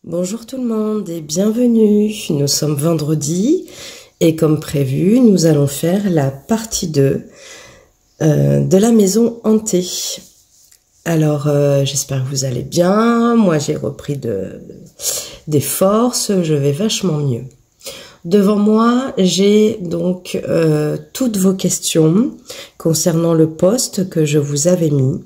Bonjour tout le monde et bienvenue. Nous sommes vendredi et comme prévu, nous allons faire la partie 2 de la maison hantée. Alors, j'espère que vous allez bien. Moi, j'ai repris des forces. Je vais vachement mieux. Devant moi, j'ai donc toutes vos questions concernant le post que je vous avais mis.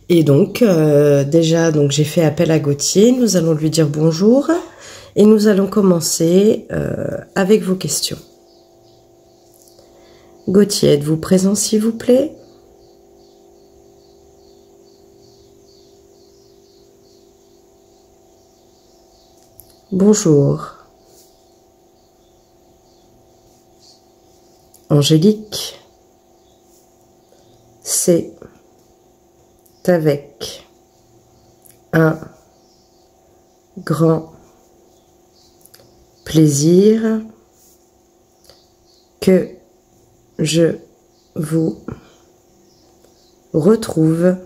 Et donc, déjà, j'ai fait appel à Gauthier. Nous allons lui dire bonjour et nous allons commencer avec vos questions. Gauthier, êtes-vous présent, s'il vous plaît? Bonjour. Angélique, c'est avec un grand plaisir que je vous retrouve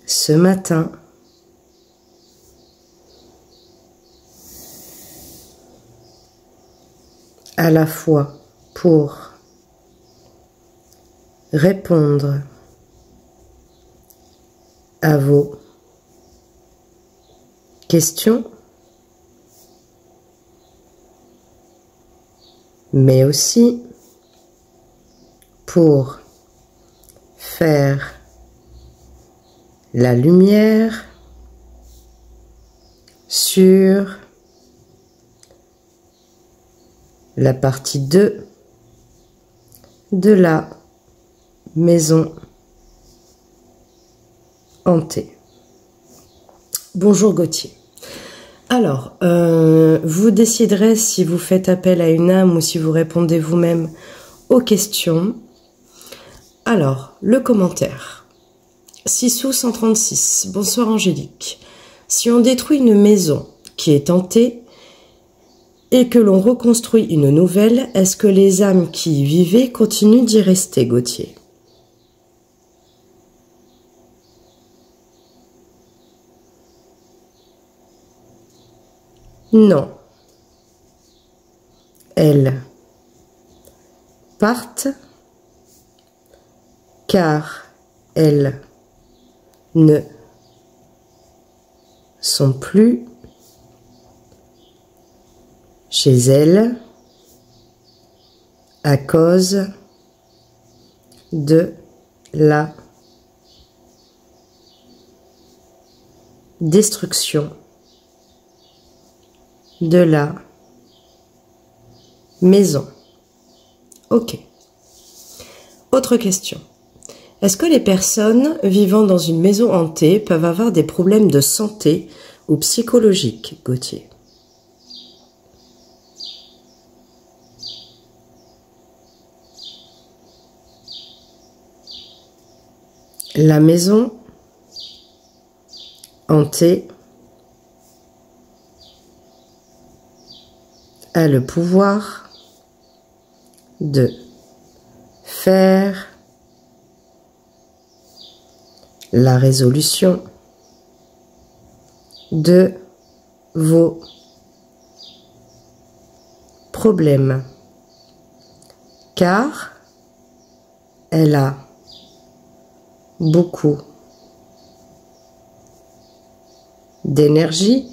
ce matin à la fois pour répondre à vos questions, mais aussi pour faire la lumière sur la partie 2 de la maison hantée. Bonjour Gauthier. Alors, vous déciderez si vous faites appel à une âme ou si vous répondez vous-même aux questions. Alors, le commentaire. Sissou 136. Bonsoir Angélique. Si on détruit une maison qui est hantée et que l'on reconstruit une nouvelle, est-ce que les âmes qui y vivaient continuent d'y rester, Gauthier? Non. Elles partent car elles ne sont plus chez elles à cause de la destruction de la maison. Ok. Autre question. Est-ce que les personnes vivant dans une maison hantée peuvent avoir des problèmes de santé ou psychologiques, Gauthier? La maison hantée a le pouvoir de faire la résolution de vos problèmes, car elle a beaucoup d'énergie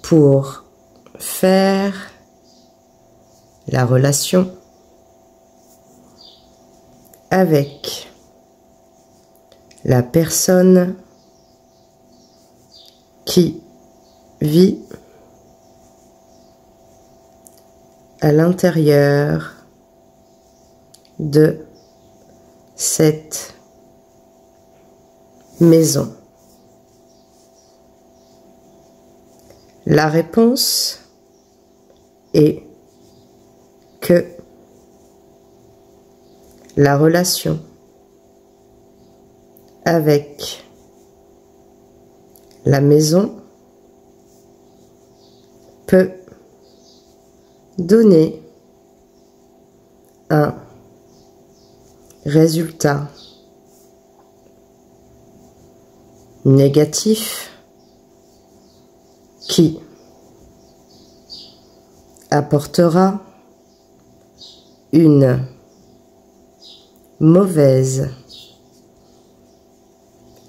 pour faire la relation avec la personne qui vit à l'intérieur de cette maison. La réponse est que la relation avec la maison peut donner un résultat négatif qui apportera une mauvaise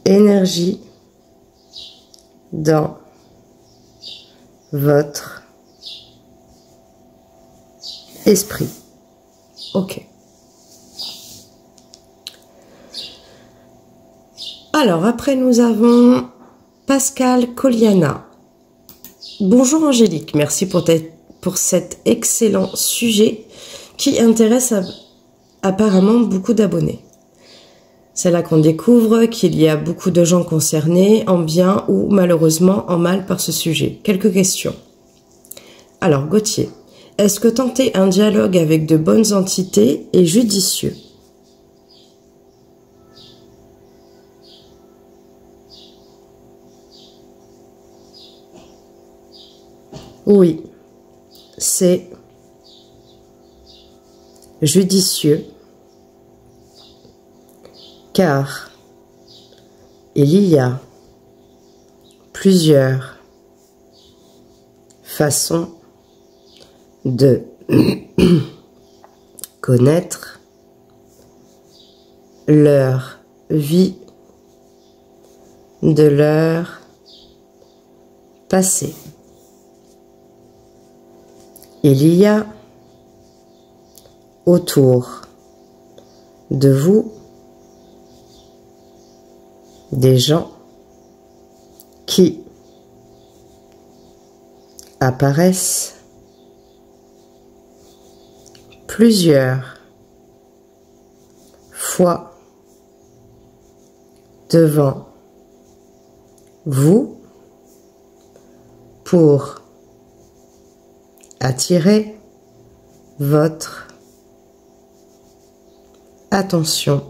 énergie dans votre esprit. Ok. Alors, après, nous avons Pascal Coliana. Bonjour Angélique, merci pour cet excellent sujet qui intéresse apparemment beaucoup d'abonnés. C'est là qu'on découvre qu'il y a beaucoup de gens concernés, en bien ou malheureusement en mal par ce sujet. Quelques questions. Alors Gauthier, est-ce que tenter un dialogue avec de bonnes entités est judicieux? Oui, c'est judicieux car il y a plusieurs façons de connaître leur vie, de leur passé. Il y a autour de vous des gens qui apparaissent plusieurs fois devant vous pour attirer votre attention,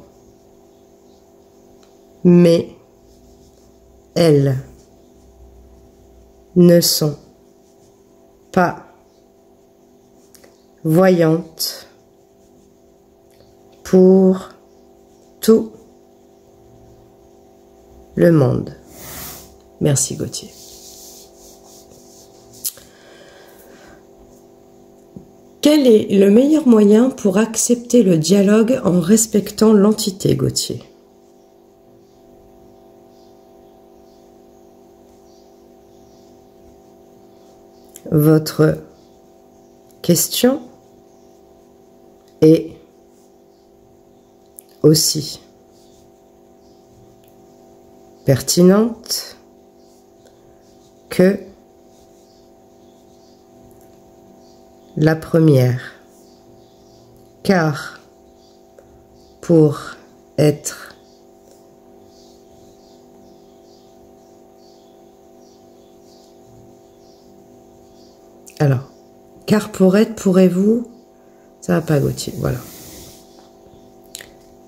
mais elles ne sont pas voyantes pour tout le monde. Merci Gauthier. Quel est le meilleur moyen pour accepter le dialogue en respectant l'entité, Gauthier? Votre question est aussi pertinente que la première, car pour être pourrez-vous, ça va pas Gauthier, voilà.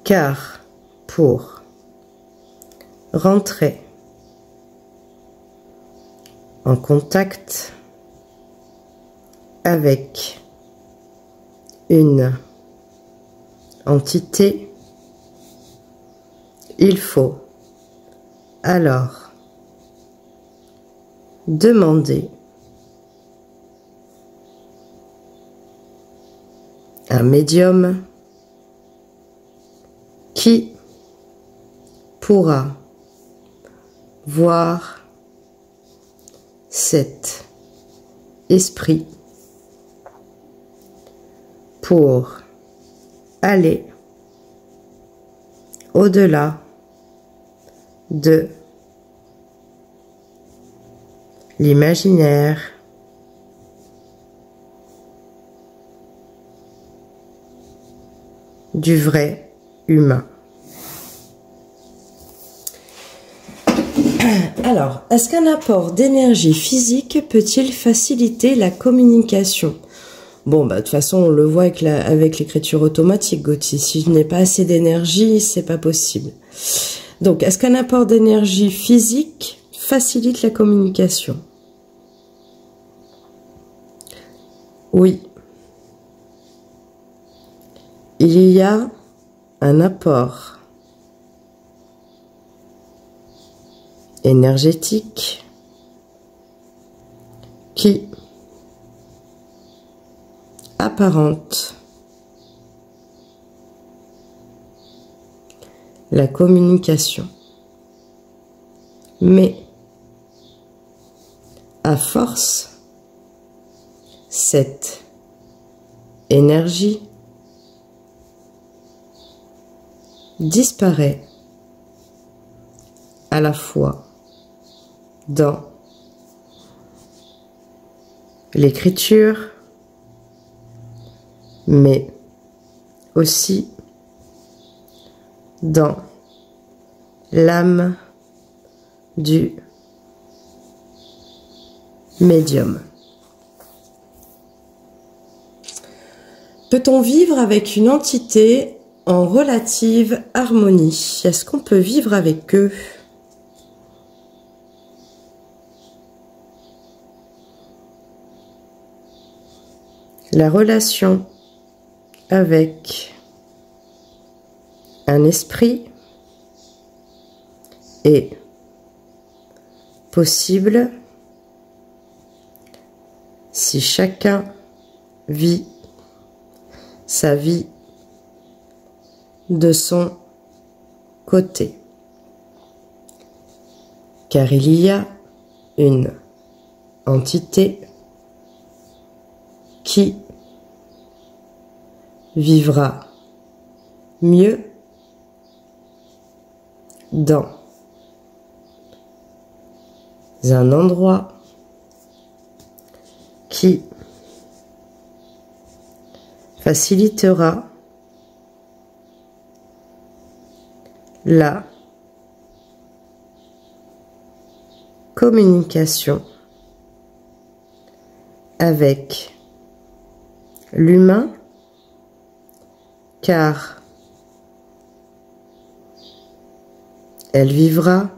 Car pour rentrer en contact avec une entité, il faut alors demander un médium qui pourra voir cet esprit pour aller au-delà de l'imaginaire du vrai humain. Alors, est-ce qu'un apport d'énergie physique peut-il faciliter la communication? Bon, bah, de toute façon, on le voit avec l'écriture automatique, Gauthier. Si je n'ai pas assez d'énergie, c'est pas possible. Donc, est-ce qu'un apport d'énergie physique facilite la communication? Oui. Il y a un apport énergétique qui apparente la communication. Mais à force, cette énergie disparaît à la fois dans l'écriture, mais aussi dans l'âme du médium. Peut-on vivre avec une entité en relative harmonie? Est-ce qu'on peut vivre avec eux? La relation avec un esprit est possible si chacun vit sa vie de son côté, car il y a une entité qui vivra mieux dans un endroit qui facilitera la communication avec l'humain, car elle vivra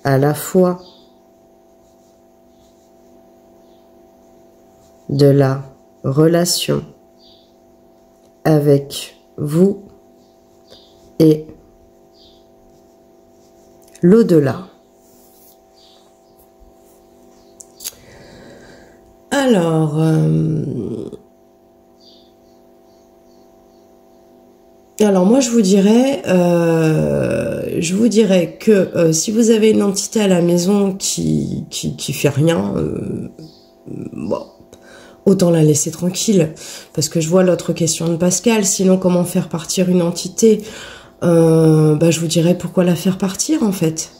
à la fois de la relation avec vous et l'au-delà. Alors moi je vous dirais que si vous avez une entité à la maison qui fait rien, bon, autant la laisser tranquille, parce que je vois l'autre question de Pascal. Sinon, comment faire partir une entité? Je vous dirais pourquoi la faire partir en fait.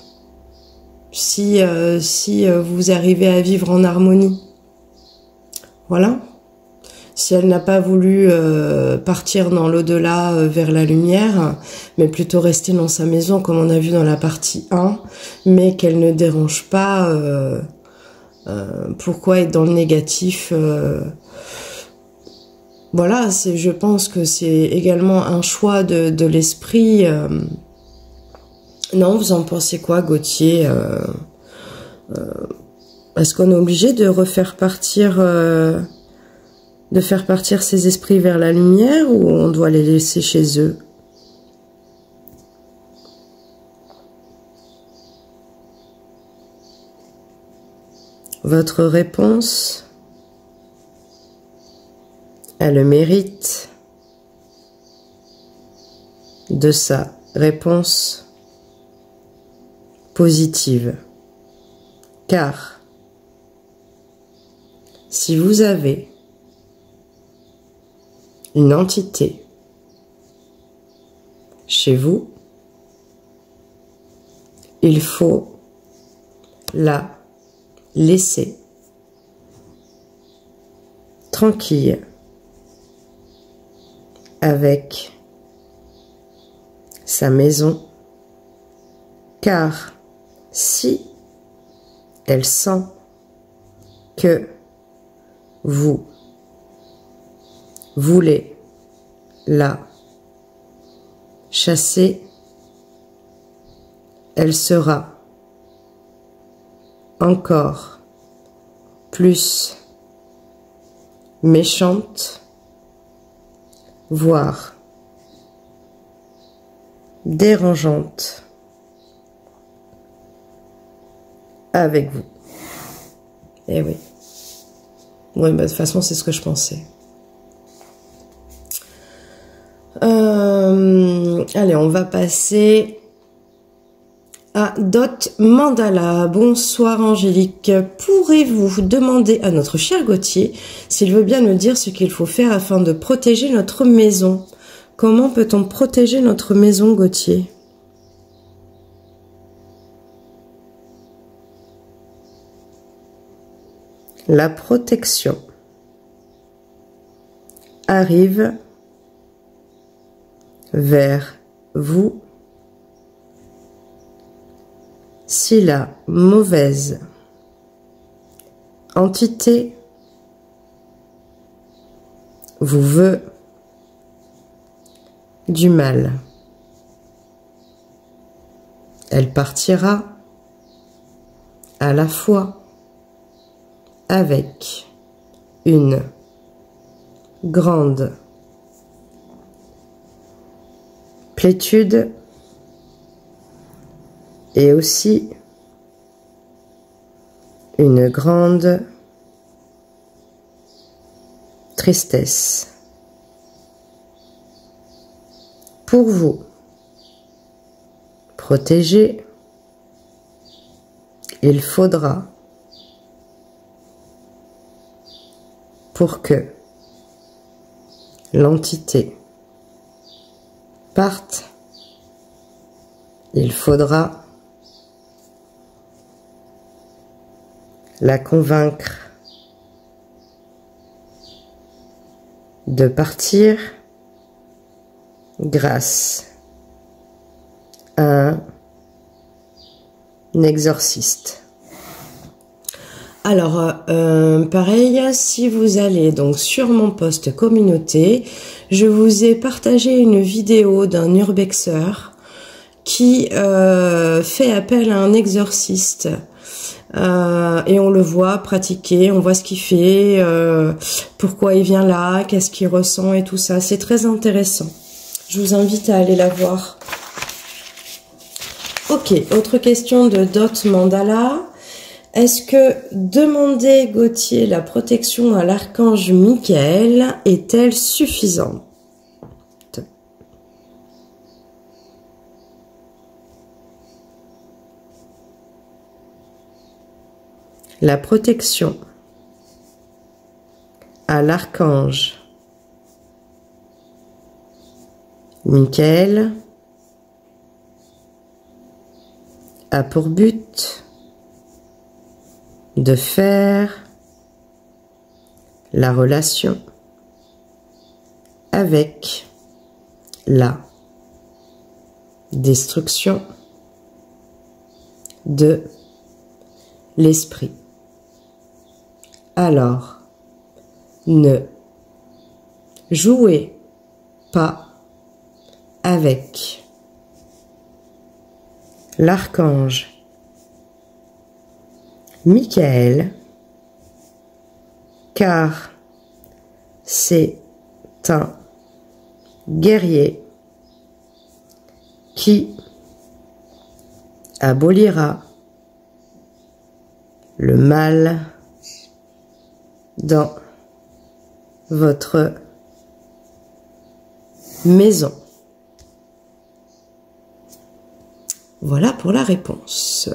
Si vous arrivez à vivre en harmonie, voilà. Si elle n'a pas voulu partir dans l'au-delà vers la lumière, mais plutôt rester dans sa maison comme on a vu dans la partie 1, mais qu'elle ne dérange pas, pourquoi être dans le négatif? Voilà, je pense que c'est également un choix de l'esprit. Non, vous en pensez quoi, Gauthier? Est-ce qu'on est obligé de refaire partir... de faire partir ces esprits vers la lumière, ou on doit les laisser chez eux? Votre réponse a le mérite de sa réponse positive. Car si vous avez une entité chez vous, il faut la laisser tranquille avec sa maison, car si elle sent que vous voulez la chasser, elle sera encore plus méchante, voire dérangeante avec vous. Eh oui. Ouais, bah, de toute façon, c'est ce que je pensais. Allez, on va passer à Dot Mandala. Bonsoir Angélique. Pourrez-vous demander à notre cher Gauthier s'il veut bien nous dire ce qu'il faut faire afin de protéger notre maison? Comment peut-on protéger notre maison, Gauthier? La protection arrive vers vous si la mauvaise entité vous veut du mal. Elle partira à la fois avec une grande plétude et aussi une grande tristesse. Pour vous protéger, il faudra, pour que l'entité parte, il faudra la convaincre de partir grâce à un exorciste. Alors, pareil, si vous allez donc sur mon post communauté, je vous ai partagé une vidéo d'un urbexeur qui fait appel à un exorciste. Et on le voit pratiquer, on voit ce qu'il fait, pourquoi il vient là, qu'est-ce qu'il ressent et tout ça. C'est très intéressant. Je vous invite à aller la voir. Ok, autre question de Dot Mandala. Est-ce que demander, Gauthier, la protection à l'archange Michael est-elle suffisante? La protection à l'archange Michael a pour but de faire la relation avec la destruction de l'esprit. Alors, ne jouez pas avec l'archange Michael, car c'est un guerrier qui abolira le mal dans votre maison. Voilà pour la réponse.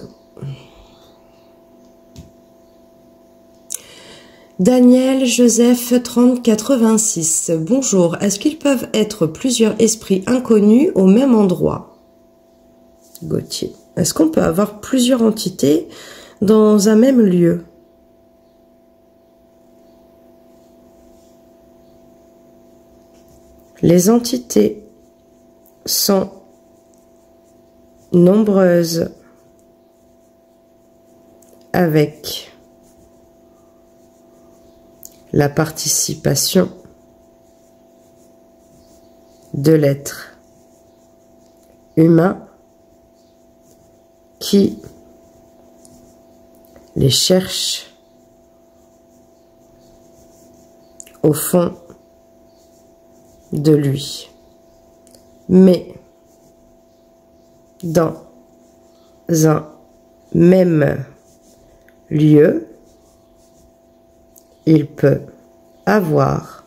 Daniel Joseph 3086. Bonjour, est-ce qu'ils peuvent être plusieurs esprits inconnus au même endroit? Gauthier. Est-ce qu'on peut avoir plusieurs entités dans un même lieu? Les entités sont nombreuses avec la participation de l'être humain qui les cherche au fond de lui. Mais dans un même lieu, il peut avoir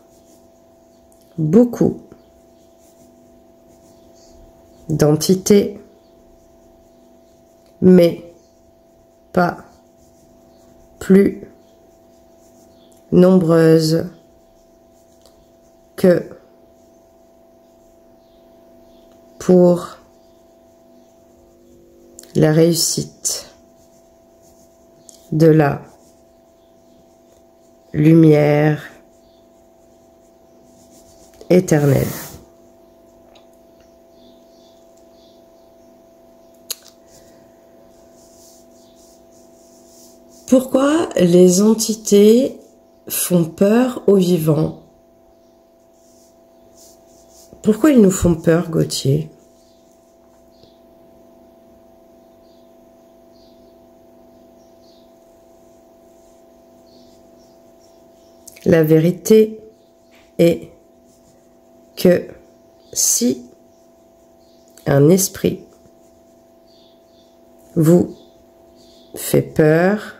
beaucoup d'entités, mais pas plus nombreuses que pour la réussite de la lumière éternelle. Pourquoi les entités font peur aux vivants? Pourquoi ils nous font peur, Gauthier? La vérité est que si un esprit vous fait peur,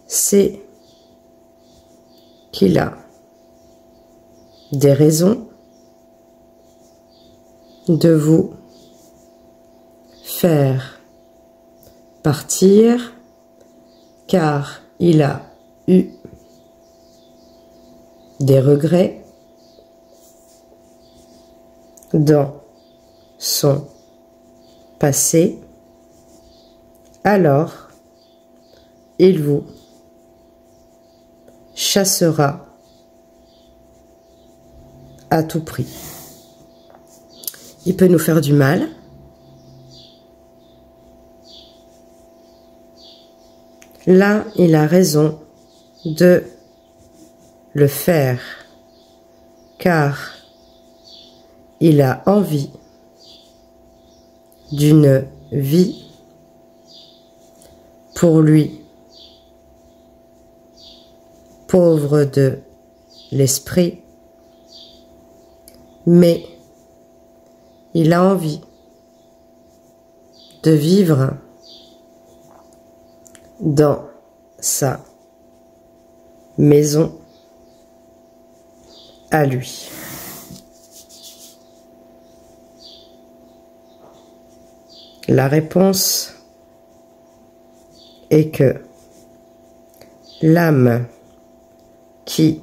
c'est qu'il a des raisons de vous faire partir, car il a eu des regrets dans son passé, alors il vous chassera à tout prix. Il peut nous faire du mal. Là, il a raison de le faire, car il a envie d'une vie pour lui, pauvre de l'esprit, mais il a envie de vivre dans sa maison à lui. La réponse est que l'âme qui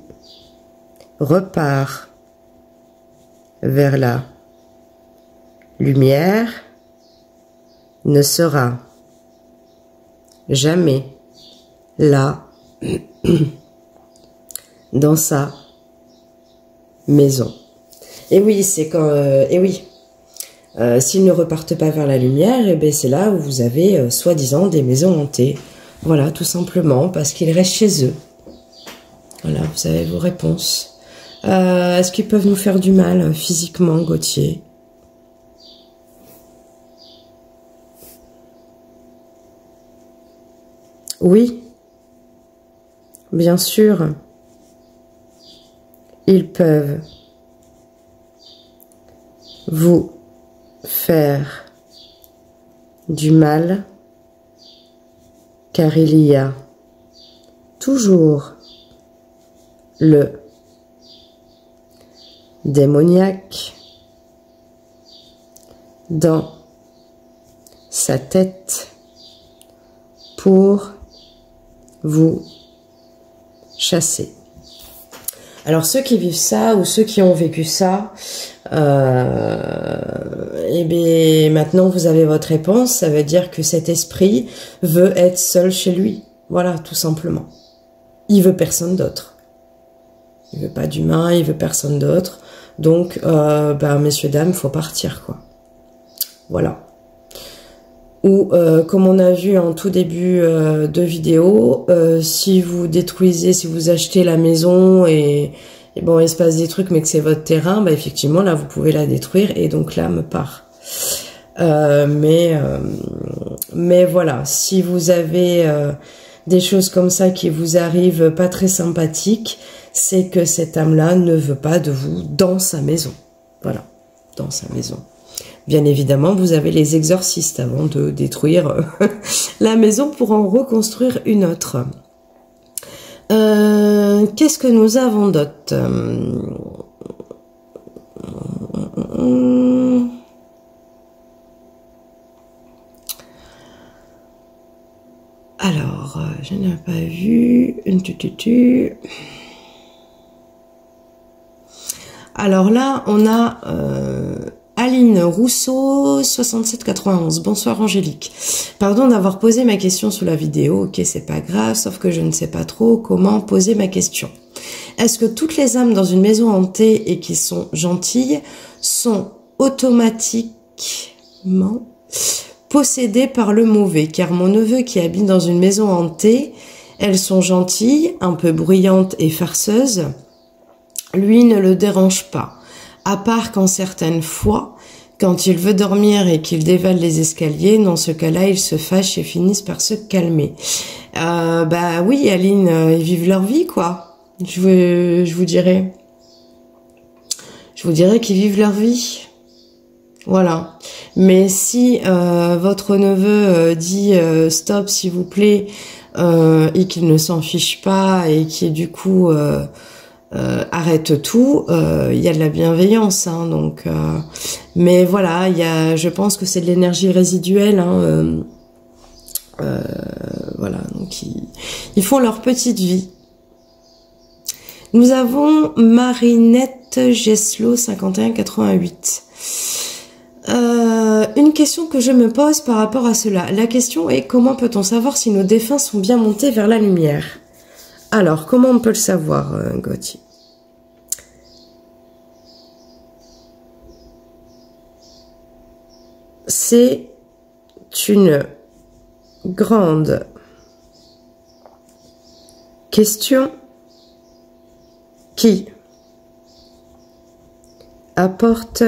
repart vers la lumière ne sera jamais là dans sa maison. Et oui, c'est quand et oui, s'ils ne repartent pas vers la lumière, et ben c'est là où vous avez soi-disant des maisons hantées. Voilà, tout simplement parce qu'ils restent chez eux. Voilà, vous avez vos réponses. Est-ce qu'ils peuvent nous faire du mal physiquement, Gauthier? Oui, bien sûr, ils peuvent vous faire du mal, car il y a toujours le démoniaque dans sa tête pour vous chasser. Alors ceux qui vivent ça ou ceux qui ont vécu ça, et bien maintenant vous avez votre réponse. Ça veut dire que cet esprit veut être seul chez lui. Voilà, tout simplement. Il veut personne d'autre. Il veut pas d'humain, il veut personne d'autre. Donc, messieurs, dames, faut partir, quoi. Voilà. Ou, comme on a vu en tout début de vidéo, si vous détruisez, si vous achetez la maison et bon, il se passe des trucs, mais que c'est votre terrain, effectivement, là, vous pouvez la détruire et donc l'âme part. Mais voilà, si vous avez des choses comme ça qui vous arrivent pas très sympathiques, c'est que cette âme-là ne veut pas de vous dans sa maison. Voilà, dans sa maison. Bien évidemment, vous avez les exorcistes avant de détruire la maison pour en reconstruire une autre. Qu'est-ce que nous avons d'autre? Alors, je n'ai pas vu. Alors là, on a Aline Rousseau, 6791. Bonsoir Angélique. Pardon d'avoir posé ma question sous la vidéo. Ok, c'est pas grave, sauf que je ne sais pas trop comment poser ma question. Est-ce que toutes les âmes dans une maison hantée et qui sont gentilles sont automatiquement possédées par le mauvais? Car mon neveu qui habite dans une maison hantée, elles sont gentilles, un peu bruyantes et farceuses. Lui ne le dérange pas, à part qu'en certaines fois, quand il veut dormir et qu'il dévale les escaliers, dans ce cas-là, ils se fâchent et finissent par se calmer. Bah oui, Aline, ils vivent leur vie, quoi. Je vous dirais qu'ils vivent leur vie. Voilà. Mais si votre neveu dit stop, s'il vous plaît, et qu'il ne s'en fiche pas et qui du coup arrête tout, il y a de la bienveillance, hein, donc mais voilà, je pense que c'est de l'énergie résiduelle, hein, voilà, donc ils font leur petite vie. Nous avons Marinette Geslo 5188. Une question que je me pose par rapport à cela. La question est: comment peut-on savoir si nos défunts sont bien montés vers la lumière? Alors, comment on peut le savoir, Gauthier? C'est une grande question qui apporte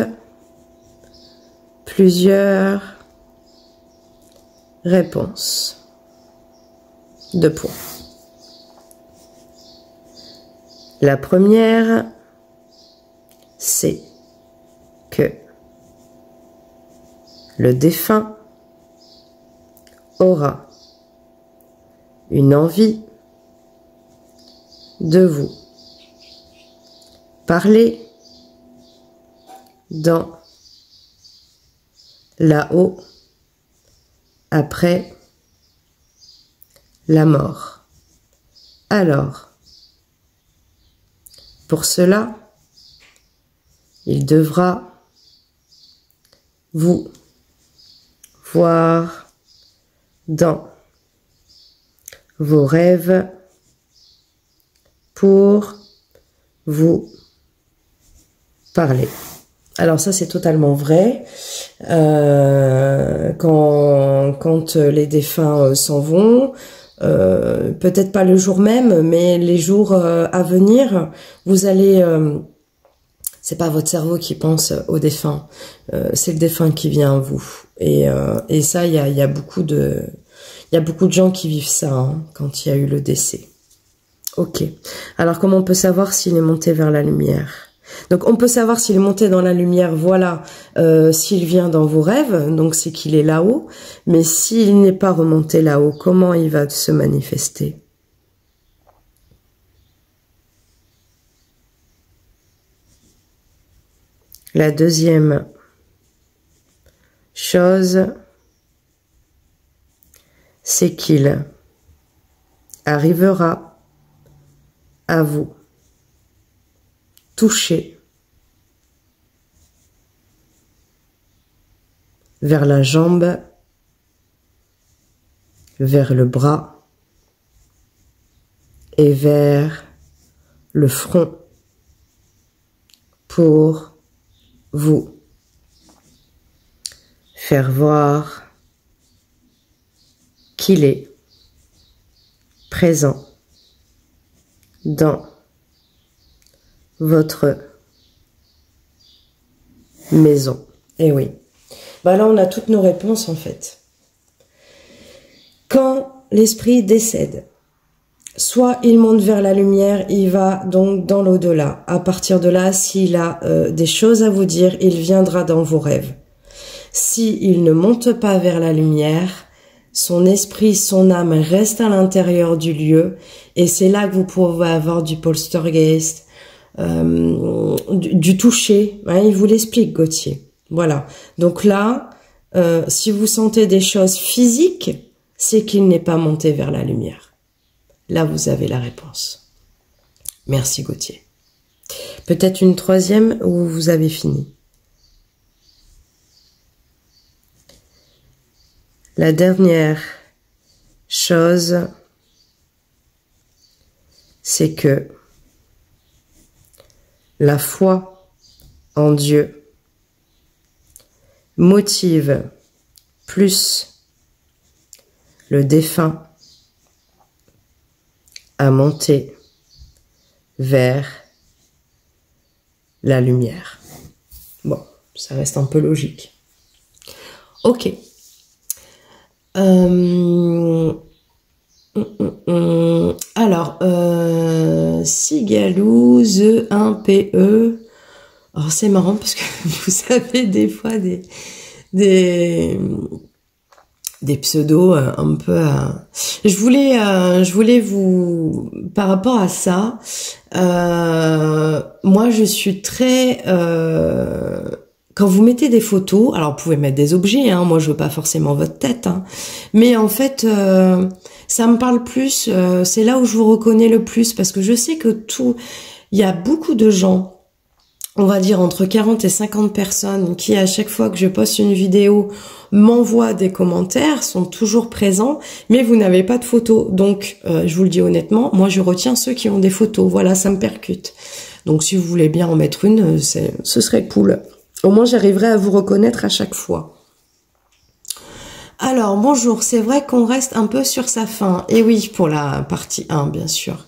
plusieurs réponses. 2 points. La première, c'est que le défunt aura une envie de vous parler dans là-haut après la mort. Alors, pour cela, il devra vous voir dans vos rêves pour vous parler. Alors ça, c'est totalement vrai. Quand les défunts s'en vont, peut-être pas le jour même, mais les jours à venir, vous allez... c'est pas votre cerveau qui pense au défunt, c'est le défunt qui vient à vous. Et ça, il y a beaucoup de gens qui vivent ça, hein, quand il y a eu le décès. Ok. Alors comment on peut savoir s'il est monté vers la lumière? Donc on peut savoir s'il est monté dans la lumière, voilà, s'il vient dans vos rêves, donc c'est qu'il est là-haut. Mais s'il n'est pas remonté là-haut, comment il va se manifester? La deuxième chose, c'est qu'il arrivera à vous toucher vers la jambe, vers le bras et vers le front pour vous faire voir qu'il est présent dans votre maison. Et oui. Bah là, on a toutes nos réponses, en fait. Quand l'esprit décède, soit il monte vers la lumière, il va donc dans l'au-delà. À partir de là, s'il a des choses à vous dire, il viendra dans vos rêves. S'il ne monte pas vers la lumière, son esprit, son âme reste à l'intérieur du lieu, et c'est là que vous pouvez avoir du poltergeist, du toucher. Hein, il vous l'explique, Gauthier. Voilà. Donc là, si vous sentez des choses physiques, c'est qu'il n'est pas monté vers la lumière. Là, vous avez la réponse. Merci, Gauthier. Peut-être une troisième ou vous avez fini. La dernière chose, c'est que la foi en Dieu motive plus le défunt à monter vers la lumière. Bon, ça reste un peu logique. Ok. Alors, Sigalou, The 1PE. Alors, c'est marrant parce que vous savez, des fois, des pseudos un peu... Je voulais vous... Par rapport à ça, moi, je suis très... Quand vous mettez des photos, alors vous pouvez mettre des objets, hein, moi je veux pas forcément votre tête, hein, mais en fait ça me parle plus, c'est là où je vous reconnais le plus, parce que je sais que il y a beaucoup de gens, on va dire entre 40 et 50 personnes qui à chaque fois que je poste une vidéo m'envoient des commentaires, sont toujours présents, mais vous n'avez pas de photos, donc je vous le dis honnêtement, moi je retiens ceux qui ont des photos, voilà, ça me percute. Donc si vous voulez bien en mettre une, ce serait cool. Au moins, j'arriverai à vous reconnaître à chaque fois. Alors, bonjour, c'est vrai qu'on reste un peu sur sa faim. Et oui, pour la partie 1, bien sûr.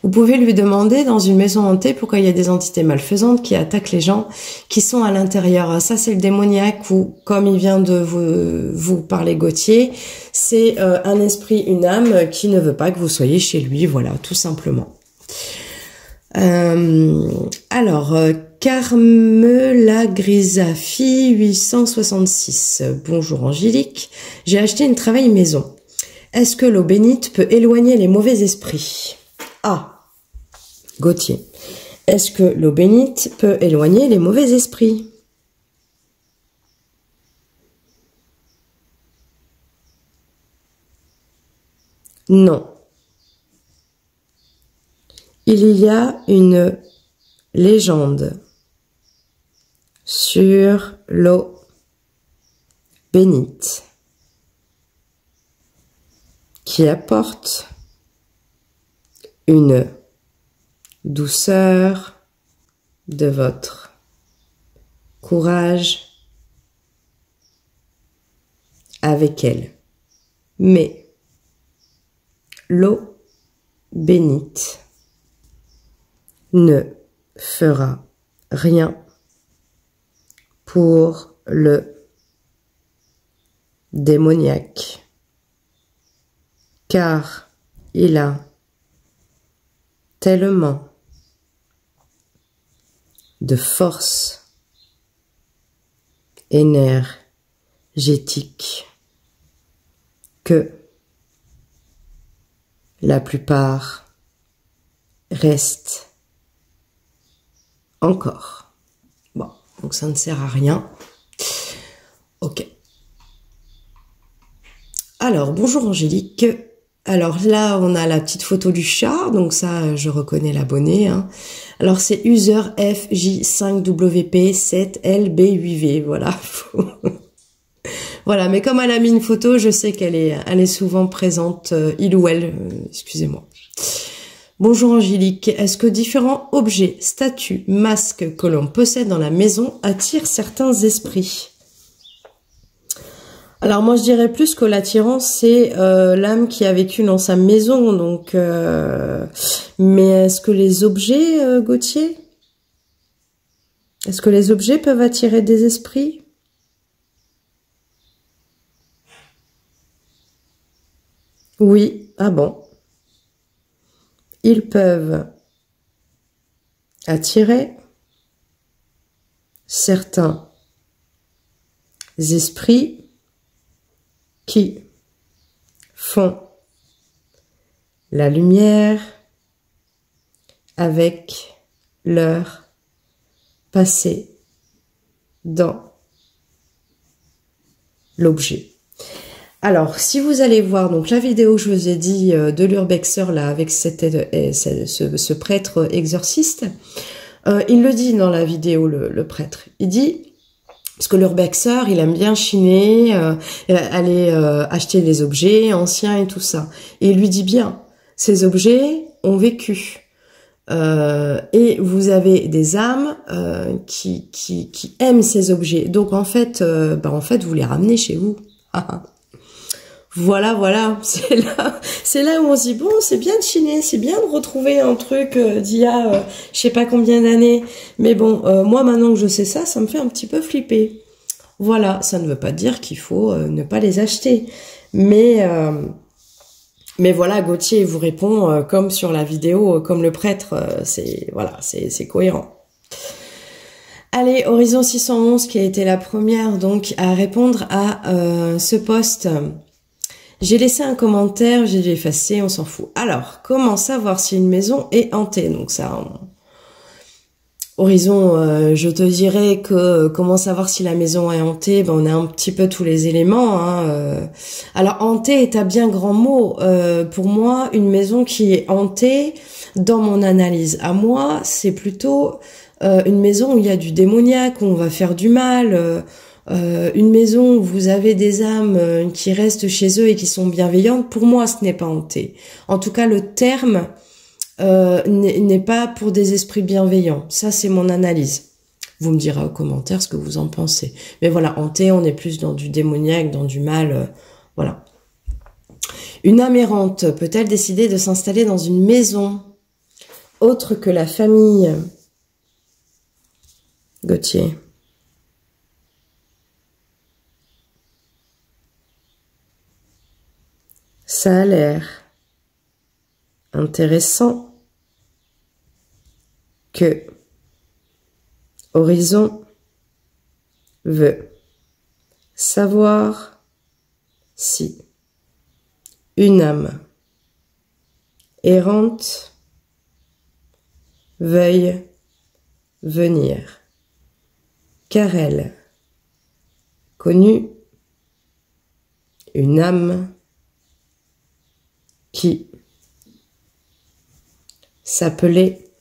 Vous pouvez lui demander dans une maison hantée pourquoi il y a des entités malfaisantes qui attaquent les gens qui sont à l'intérieur. Ça, c'est le démoniaque ou, comme il vient de vous parler Gauthier, c'est un esprit, une âme qui ne veut pas que vous soyez chez lui. Voilà, tout simplement. Alors, Carmela Grisafi 866. Bonjour Angélique, j'ai acheté une travail maison. Est-ce que l'eau bénite peut éloigner les mauvais esprits? Ah, Gauthier. Est-ce que l'eau bénite peut éloigner les mauvais esprits? Non. Il y a une légende sur l'eau bénite qui apporte une douceur de votre courage avec elle. Mais l'eau bénite ne fera rien pour le démoniaque, car il a tellement de force énergétique que la plupart restent encore. Bon, donc ça ne sert à rien. Ok. Alors, bonjour Angélique. Alors là, on a la petite photo du chat, donc ça, je reconnais l'abonné. Hein. Alors, c'est user FJ5WP7LB8V, voilà. Voilà, mais comme elle a mis une photo, je sais qu'elle est souvent présente, il ou elle, excusez-moi. Bonjour Angélique, est-ce que différents objets, statues, masques que l'on possède dans la maison attirent certains esprits? Alors moi je dirais plus que l'attirant c'est l'âme qui a vécu dans sa maison, donc mais est-ce que les objets, Gauthier? Est-ce que les objets peuvent attirer des esprits? Oui, ah bon. Ils peuvent attirer certains esprits qui font la lumière avec leur passé dans l'objet. Alors, si vous allez voir donc la vidéo que je vous ai dit de l'urbexer là avec ce prêtre exorciste, il le dit dans la vidéo le prêtre. Il dit parce que l'urbexer il aime bien chiner, aller acheter des objets anciens et tout ça. Et il lui dit bien, ces objets ont vécu. Et vous avez des âmes qui aiment ces objets. Donc en fait, vous les ramenez chez vous. Voilà, c'est là où on se dit, bon, c'est bien de chiner, c'est bien de retrouver un truc d'il y a je sais pas combien d'années, mais bon, moi maintenant que je sais ça, ça me fait un petit peu flipper. Voilà, ça ne veut pas dire qu'il faut ne pas les acheter, mais voilà, Gauthier vous répond comme sur la vidéo, comme le prêtre, c'est cohérent. Allez, Horizon 611 qui a été la première donc à répondre à ce post. J'ai laissé un commentaire, j'ai dû effacer, on s'en fout. Alors, comment savoir si une maison est hantée? Donc ça, Horizon, je te dirais que comment savoir si la maison est hantée? On a un petit peu tous les éléments. Alors, hantée est un bien grand mot. Pour moi, une maison qui est hantée, dans mon analyse à moi, c'est plutôt une maison où il y a du démoniaque, où on va faire du mal. Une maison où vous avez des âmes qui restent chez eux et qui sont bienveillantes, pour moi ce n'est pas hanté. En tout cas le terme n'est pas pour des esprits bienveillants. Ça c'est mon analyse. Vous me direz aux commentaires ce que vous en pensez. Mais voilà, hanté, on est plus dans du démoniaque, dans du mal. Voilà. Une âme errante peut-elle décider de s'installer dans une maison autre que la famille? Gauthier. Ça a l'air intéressant que Horizon veut savoir si une âme errante veuille venir, car elle connut une âme qui s'appelait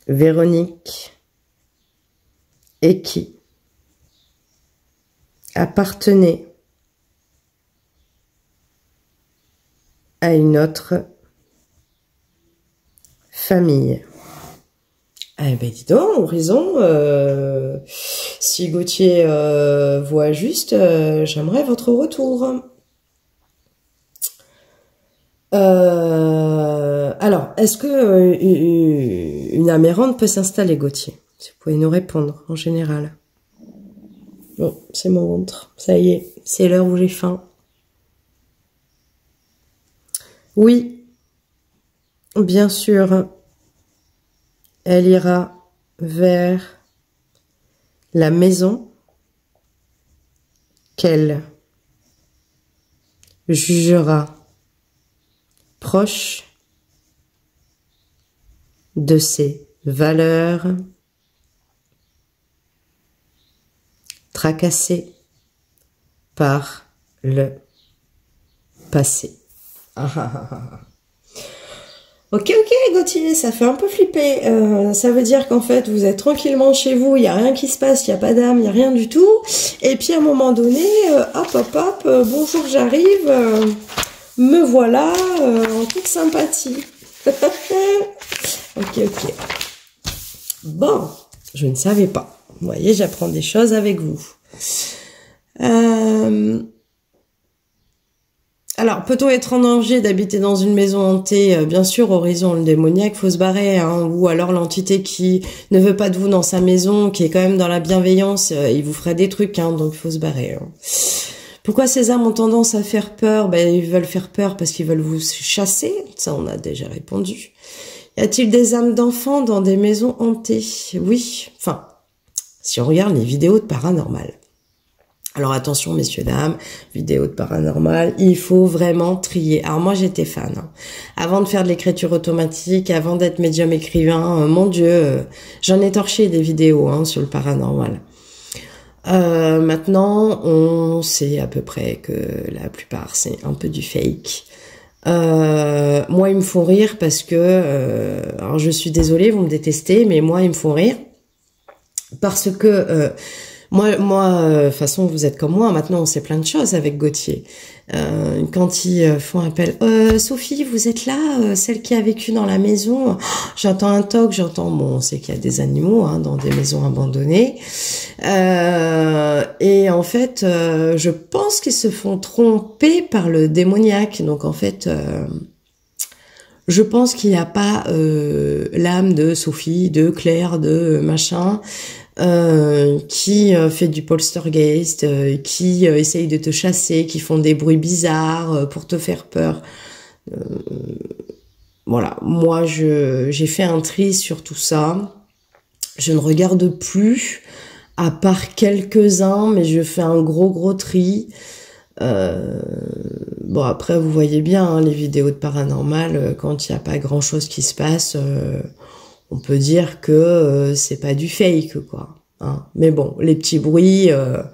Véronique et qui appartenait à une autre famille. Eh ben dis donc, Horizon, si Gauthier voit juste, j'aimerais votre retour. Alors, est-ce que une âme errante peut s'installer, Gauthier? Si vous pouvez nous répondre, en général. Bon, c'est mon ventre. Ça y est, c'est l'heure où j'ai faim. Oui, bien sûr, elle ira vers la maison qu'elle jugera proche de ses valeurs, tracassée par le passé. Ok, Gauthier, ça fait un peu flipper. Ça veut dire qu'en fait, vous êtes tranquillement chez vous, il n'y a rien qui se passe, il n'y a pas d'âme, il n'y a rien du tout. Et puis à un moment donné, hop, bonjour, j'arrive, me voilà, en toute sympathie. Ok. Bon, je ne savais pas. Vous voyez, j'apprends des choses avec vous. Alors, peut-on être en danger d'habiter dans une maison hantée? Bien sûr, Horizon, le démoniaque, faut se barrer, hein. Ou alors l'entité qui ne veut pas de vous dans sa maison, qui est quand même dans la bienveillance, il vous ferait des trucs, hein, donc il faut se barrer. Hein. Pourquoi ces âmes ont tendance à faire peur? Ils veulent faire peur parce qu'ils veulent vous chasser. Ça, on a déjà répondu. Y a-t-il des âmes d'enfants dans des maisons hantées? Oui. Enfin, si on regarde les vidéos de paranormal. Alors attention messieurs, dames, vidéos de paranormal, il faut vraiment trier. Alors moi j'étais fan, hein. Avant de faire de l'écriture automatique, avant d'être médium écrivain, mon Dieu, j'en ai torché des vidéos hein, sur le paranormal. Maintenant, on sait à peu près que la plupart c'est un peu du fake. Moi ils me font rire parce que, alors je suis désolée, vous me détestez, mais moi ils me font rire parce que moi, de toute façon, vous êtes comme moi. Maintenant, on sait plein de choses avec Gauthier. Quand ils font appel, Sophie, vous êtes là, celle qui a vécu dans la maison. Oh, j'entends un toc, j'entends. Bon, on sait qu'il y a des animaux hein, dans des maisons abandonnées. Et en fait, je pense qu'ils se font tromper par le démoniaque. Donc, en fait. Je pense qu'il n'y a pas l'âme de Sophie, de Claire, de machin, qui fait du poltergeist, qui essaye de te chasser, qui font des bruits bizarres pour te faire peur. Voilà, moi j'ai fait un tri sur tout ça. Je ne regarde plus, à part quelques-uns, mais je fais un gros tri. Bon après vous voyez bien hein, les vidéos de paranormal quand il n'y a pas grand chose qui se passe on peut dire que c'est pas du fake quoi hein. Mais bon les petits bruits il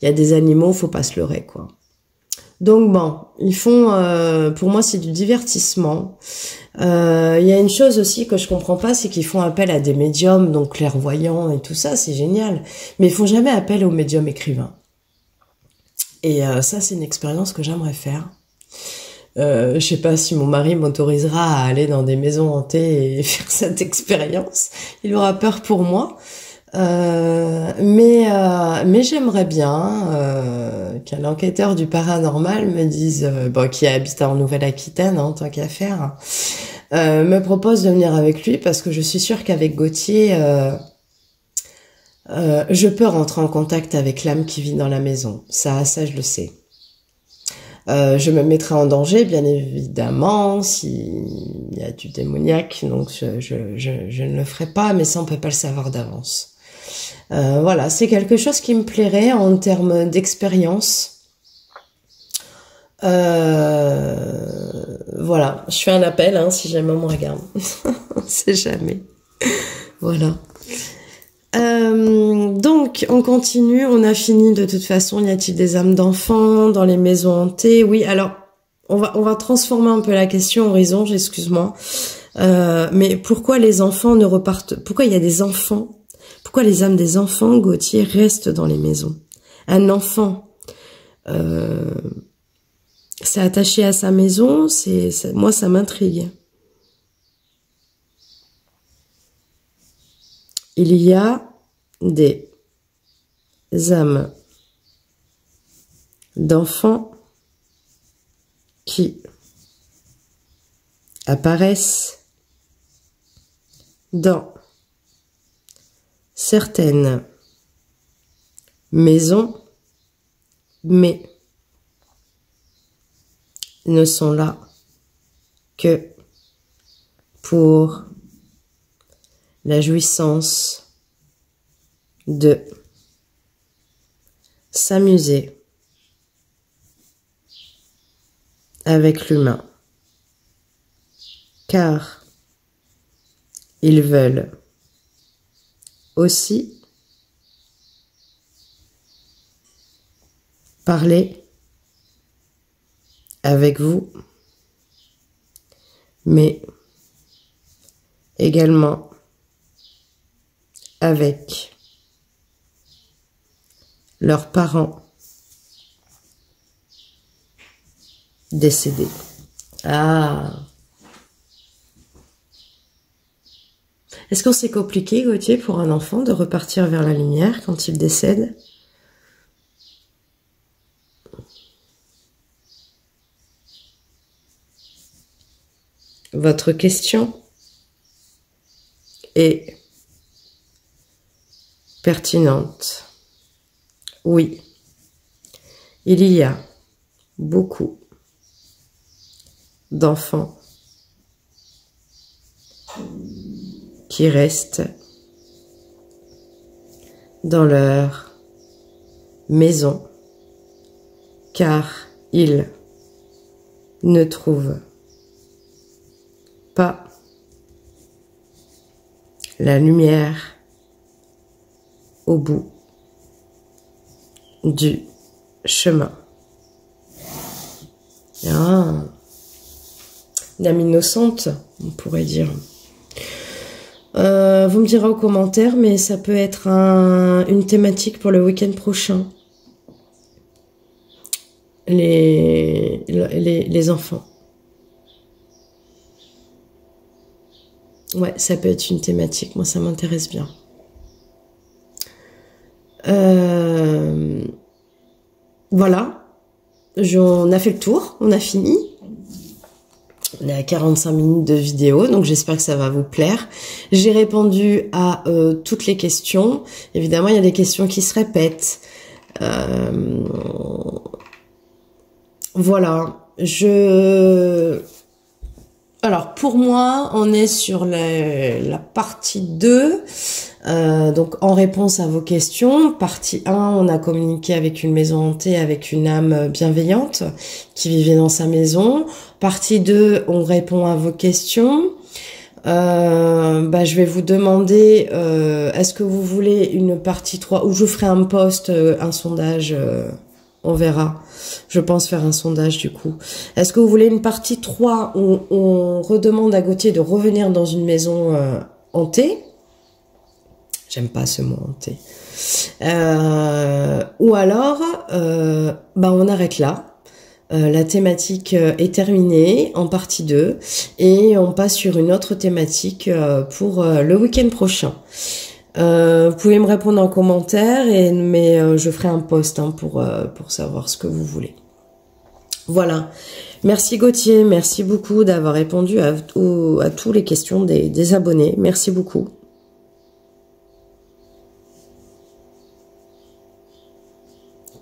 y a des animaux faut pas se leurrer quoi. Donc bon ils font pour moi c'est du divertissement. Il y a une chose aussi que je comprends pas, c'est qu'ils font appel à des médiums donc clairvoyants et tout ça, c'est génial, mais ils font jamais appel aux médiums écrivains. Et ça, c'est une expérience que j'aimerais faire. Je sais pas si mon mari m'autorisera à aller dans des maisons hantées et faire cette expérience. Il aura peur pour moi. Mais j'aimerais bien qu'un enquêteur du paranormal me dise, bon, qui habite en Nouvelle-Aquitaine, hein, tant qu'à faire, me propose de venir avec lui parce que je suis sûre qu'avec Gauthier... je peux rentrer en contact avec l'âme qui vit dans la maison. Ça je le sais. Je me mettrai en danger, bien évidemment, s'il y a du démoniaque. Donc, je ne le ferai pas, mais ça, on peut pas le savoir d'avance. Voilà, c'est quelque chose qui me plairait en termes d'expérience. Voilà, je fais un appel, hein, si jamais on me regarde. On sait jamais. Voilà. Donc, on continue, on a fini de toute façon. Y a-t-il des âmes d'enfants dans les maisons hantées? Oui, alors, on va transformer un peu la question, Horizon, excuse-moi. Mais pourquoi les enfants ne repartent... Pourquoi il y a des enfants? Pourquoi les âmes des enfants, Gauthier, restent dans les maisons? Un enfant, c'est attaché à sa maison, moi, ça m'intrigue. Il y a des âmes d'enfants qui apparaissent dans certaines maisons, mais ne sont là que pour la jouissance de s'amuser avec l'humain, car ils veulent aussi parler avec vous, mais également avec leurs parents décédés. Ah. Est-ce que c'est compliqué, Gauthier, pour un enfant de repartir vers la lumière quand il décède? Votre question est pertinente. Oui, il y a beaucoup d'enfants qui restent dans leur maison, car ils ne trouvent pas la lumière au bout du chemin. Ah, l'âme innocente, on pourrait dire. Vous me direz aux commentaires, mais ça peut être une thématique pour le week-end prochain. Les enfants. Ouais, ça peut être une thématique. Moi, ça m'intéresse bien. Voilà. On a fait le tour. On a fini. On est à 45 minutes de vidéo, donc j'espère que ça va vous plaire. J'ai répondu à toutes les questions. Évidemment, il y a des questions qui se répètent. Voilà. Alors, pour moi, on est sur la partie 2. Donc, en réponse à vos questions. Partie 1, on a communiqué avec une maison hantée, avec une âme bienveillante qui vivait dans sa maison. Partie 2, on répond à vos questions. Je vais vous demander, est-ce que vous voulez une partie 3 où je ferai un post, un sondage, on verra. Je pense faire un sondage du coup. Est-ce que vous voulez une partie 3 où on redemande à Gauthier de revenir dans une maison hantée? J'aime pas ce mot hanté. Ou alors, on arrête là. La thématique est terminée en partie 2 et on passe sur une autre thématique pour le week-end prochain. Vous pouvez me répondre en commentaire, mais je ferai un post pour savoir ce que vous voulez. Voilà. Merci Gauthier, merci beaucoup d'avoir répondu à toutes les questions des abonnés. Merci beaucoup.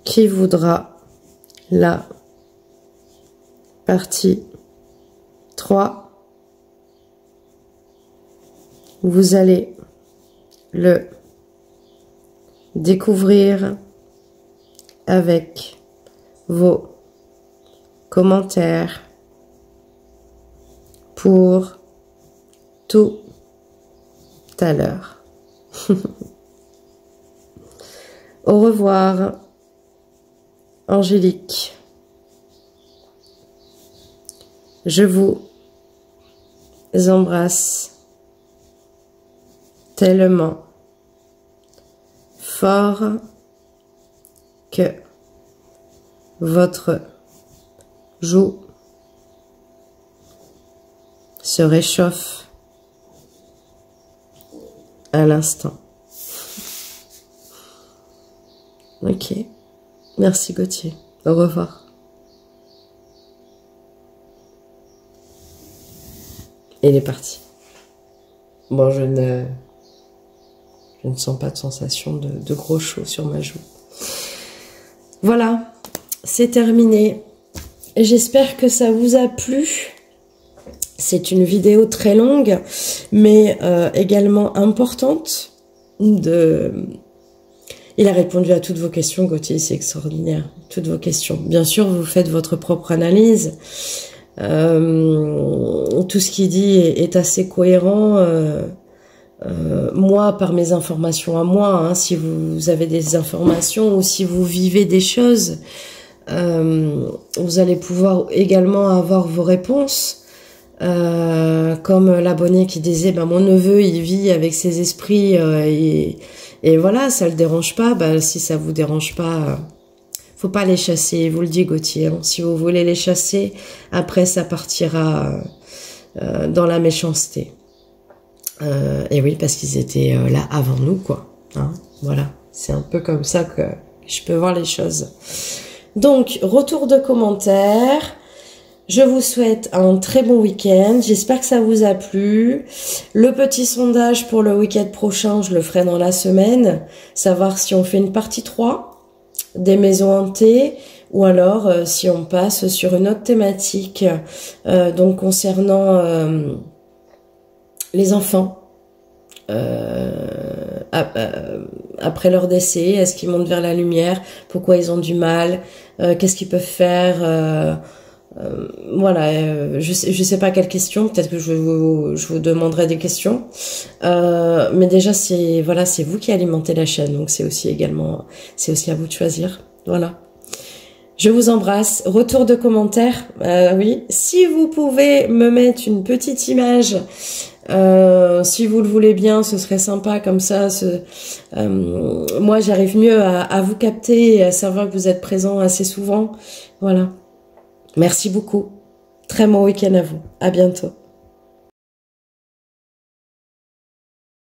Qui voudra la partie 3? Vous allez le découvrir avec vos commentaires pour tout à l'heure. Au revoir, Angélique. Je vous embrasse tellement fort que votre joue se réchauffe à l'instant. Ok. Merci Gauthier. Au revoir. Et il est parti. Bon, je ne sens pas de sensation de gros chaud sur ma joue. Voilà, c'est terminé. J'espère que ça vous a plu. C'est une vidéo très longue, mais également importante. Il a répondu à toutes vos questions, Gauthier, c'est extraordinaire. Toutes vos questions. Bien sûr, vous faites votre propre analyse. Tout ce qu'il dit est assez cohérent. Moi, par mes informations à moi, hein, si vous avez des informations ou si vous vivez des choses, vous allez pouvoir également avoir vos réponses. Comme l'abonné qui disait, mon neveu, il vit avec ses esprits et voilà, ça le dérange pas. Si ça vous dérange pas, faut pas les chasser. Vous le dit Gauthier. Hein. Si vous voulez les chasser, après ça partira dans la méchanceté. Et oui, parce qu'ils étaient là avant nous, quoi. Hein, voilà, c'est un peu comme ça que je peux voir les choses. Donc, retour de commentaires. Je vous souhaite un très bon week-end. J'espère que ça vous a plu. Le petit sondage pour le week-end prochain, je le ferai dans la semaine. Savoir si on fait une partie 3 des maisons hantées ou alors si on passe sur une autre thématique. Donc, concernant les enfants. après leur décès, est-ce qu'ils montent vers la lumière, pourquoi ils ont du mal, qu'est-ce qu'ils peuvent faire, voilà, je sais pas quelle question, peut-être que je vous demanderai des questions, mais déjà c'est voilà, c'est vous qui alimentez la chaîne, donc c'est aussi à vous de choisir, voilà. Je vous embrasse. Retour de commentaires, oui. Si vous pouvez me mettre une petite image, si vous le voulez bien, ce serait sympa comme ça. Moi, j'arrive mieux à vous capter et à savoir que vous êtes présent assez souvent. Voilà. Merci beaucoup. Très bon week-end à vous. À bientôt.